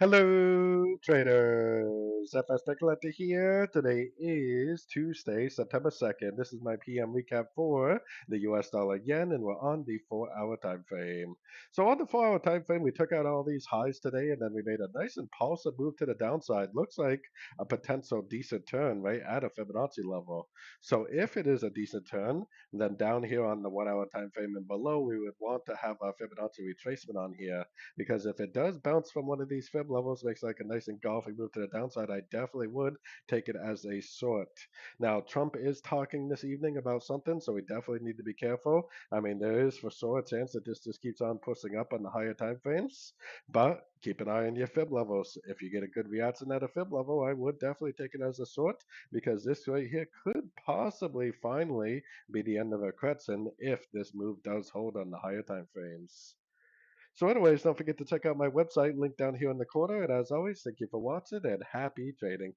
Hello, traders. FX Pip Collector here. Today is Tuesday, September 2nd. This is my PM recap for the US dollar yen, and we're on the 4 hour time frame. So, on the 4 hour time frame, we took out all these highs today, and then we made a nice impulsive move to the downside. Looks like a potential decent turn right at a Fibonacci level. So, if it is a decent turn, then down here on the 1 hour time frame and below, we would want to have a Fibonacci retracement on here because if it does bounce from one of these fib levels, makes like a nice engulfing move to the downside, I definitely would take it as a short. Now, Trump is talking this evening about something, so we definitely need to be careful. I mean, there is for sure a chance that this just keeps on pushing up on the higher time frames, but keep an eye on your fib levels. If you get a good reaction at a fib level, I would definitely take it as a short because this right here could possibly finally be the end of a correction if this move does hold on the higher time frames. So, anyways, don't forget to check out my website, link down here in the corner. And as always, thank you for watching and happy trading.